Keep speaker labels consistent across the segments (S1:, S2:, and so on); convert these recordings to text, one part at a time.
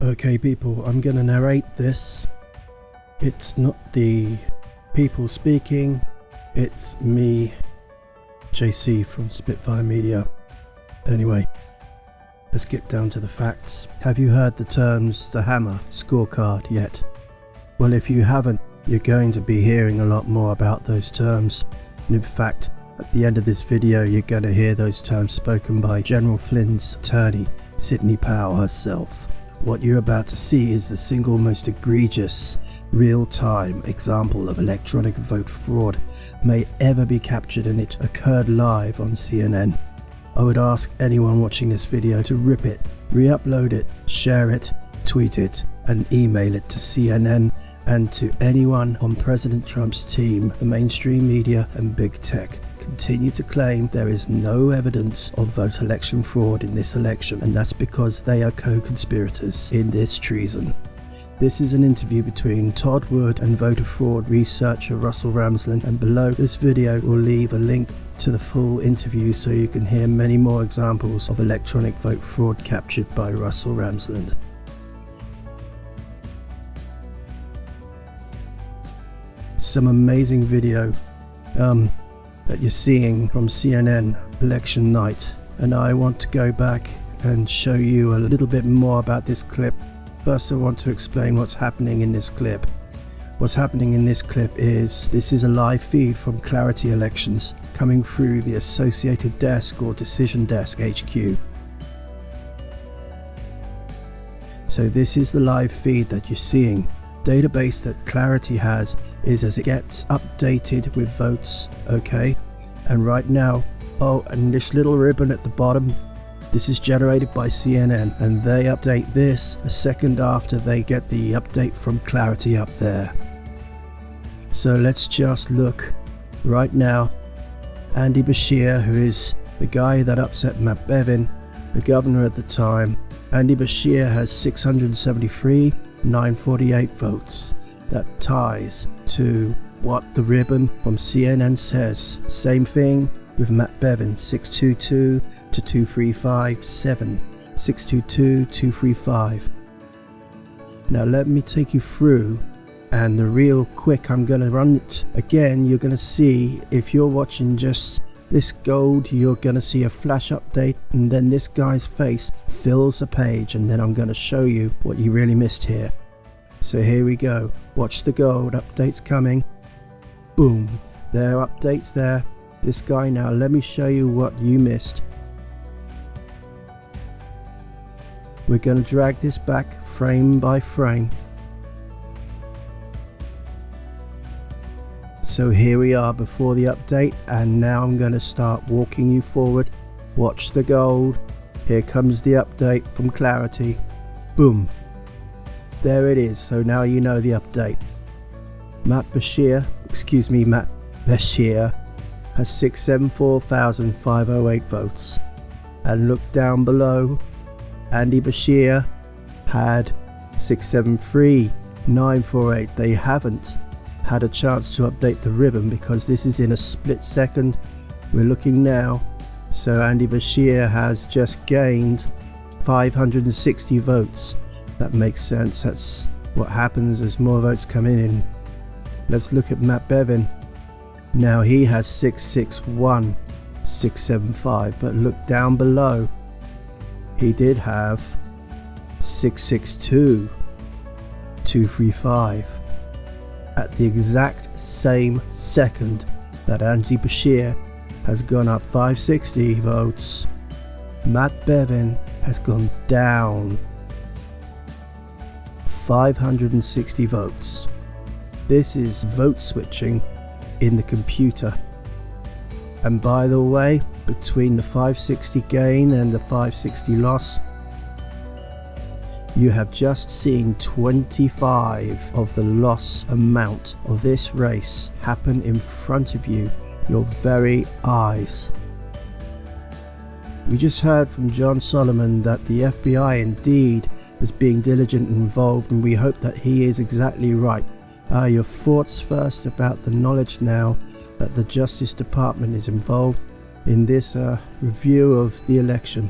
S1: Okay people, I'm gonna narrate this. It's not the people speaking, it's me, JC from Spitfire Media. Anyway, let's get down to the facts. Have you heard the terms the hammer, scorecard yet? Well, if you haven't, you're going to be hearing a lot more about those terms. And in fact, at the end of this video, you're going to hear those terms spoken by General Flynn's attorney, Sidney Powell herself. What you're about to see is the single most egregious, real-time example of electronic vote fraud may ever be captured, and it occurred live on CNN. I would ask anyone watching this video to rip it, re-upload it, share it, tweet it, and email it to CNN and to anyone on President Trump's team. The mainstream media and big tech continue to claim there is no evidence of vote election fraud in this election, and that's because they are co-conspirators in this treason. This is an interview between Todd Wood and voter fraud researcher Russell Ramsland, and below this video we'll leave a link to the full interview so you can hear many more examples of electronic vote fraud captured by Russell Ramsland. Some amazing video that you're seeing from CNN election night, and I want to go back and show you a little bit more about this clip. First, I want to explain what's happening in this clip. What's happening in this clip is this is a live feed from Clarity Elections coming through the Associated Desk or Decision Desk HQ. So this is the live feed that you're seeing. Database that Clarity has is as it gets updated with votes, okay? And right now, and this little ribbon at the bottom, this is generated by CNN, and they update this a second after they get the update from Clarity up there. So let's just look right now. Andy Beshear, who is the guy that upset Matt Bevin, the governor at the time, Andy Beshear has 673,948 votes. That ties to what the ribbon from CNN says. Same thing with Matt Bevin, 622 to 2357, 622 235. Now let me take you through, and the real quick I'm going to run it again. You're going to see, if you're watching just this gold, you're going to see a flash update, and then this guy's face fills the page, and then I'm going to show you what you really missed here. So here we go. Watch the gold updates coming. Boom, there are updates there. This guy. Now let me show you what you missed. We're going to drag this back frame by frame. So here we are before the update, and now I'm going to start walking you forward. Watch the gold. Here comes the update from Clarity. Boom. There it is. So now you know the update. Matt Beshear has 674,508 votes. And look down below. Andy Beshear had 673,948. They haven't had a chance to update the ribbon because this is in a split second. We're looking now. So Andy Beshear has just gained 560 votes. That makes sense. That's what happens as more votes come in. Let's look at Matt Bevin. Now he has 661,675, but look down below. He did have 662,235 at the exact same second that Andy Beshear has gone up 560 votes. Matt Bevin has gone down 560 votes. This is vote switching in the computer. And by the way, between the 560 gain and the 560 loss, you have just seen 25 of the loss amount of this race happen in front of you, your very eyes. We just heard from John Solomon that the FBI indeed is being diligent and involved, and we hope that he is exactly right. Your thoughts first about the knowledge now that the Justice Department is involved in this review of the election.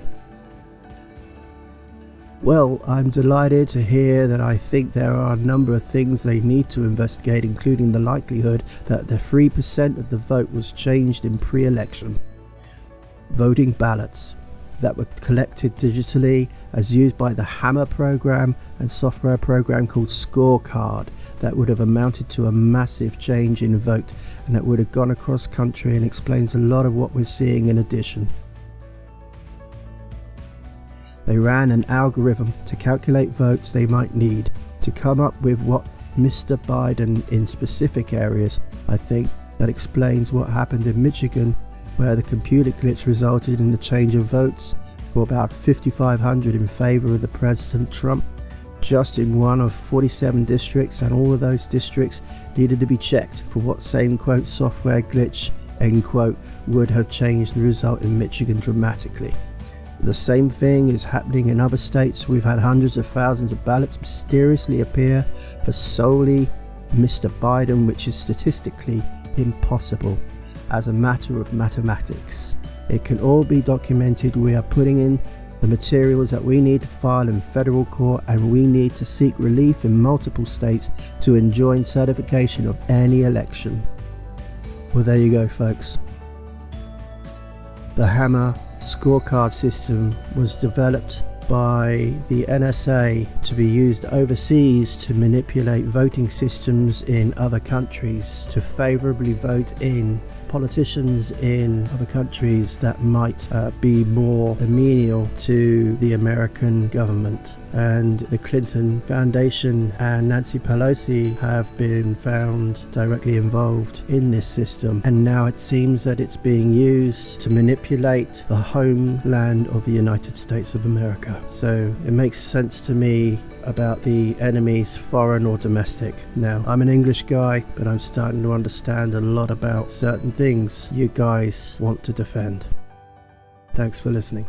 S1: Well, I'm delighted to hear that. I think there are a number of things they need to investigate, including the likelihood that the 3% of the vote was changed in pre-election. Voting ballots that were collected digitally as used by the Hammer program and software program called Scorecard, that would have amounted to a massive change in vote, and that would have gone across country and explains a lot of what we're seeing in addition. They ran an algorithm to calculate votes they might need to come up with what Mr. Biden in specific areas. I think that explains what happened in Michigan, where the computer glitch resulted in the change of votes for about 5,500 in favor of the President Trump, just in one of 47 districts, and all of those districts needed to be checked for what same quote software glitch end quote would have changed the result in Michigan dramatically. The same thing is happening in other states. We've had hundreds of thousands of ballots mysteriously appear for solely Mr. Biden, which is statistically impossible as a matter of mathematics. It can all be documented. We are putting in the materials that we need to file in federal court, and we need to seek relief in multiple states to enjoin certification of any election. Well, there you go, folks. The Hammer Scorecard system was developed by the NSA to be used overseas to manipulate voting systems in other countries to favorably vote in politicians in other countries that might be more amenable to the American government. And the Clinton Foundation and Nancy Pelosi have been found directly involved in this system, and now it seems that it's being used to manipulate the homeland of the United States of America. So it makes sense to me about the enemies, foreign or domestic. Now, I'm an English guy, but I'm starting to understand a lot about certain things you guys want to defend. Thanks for listening.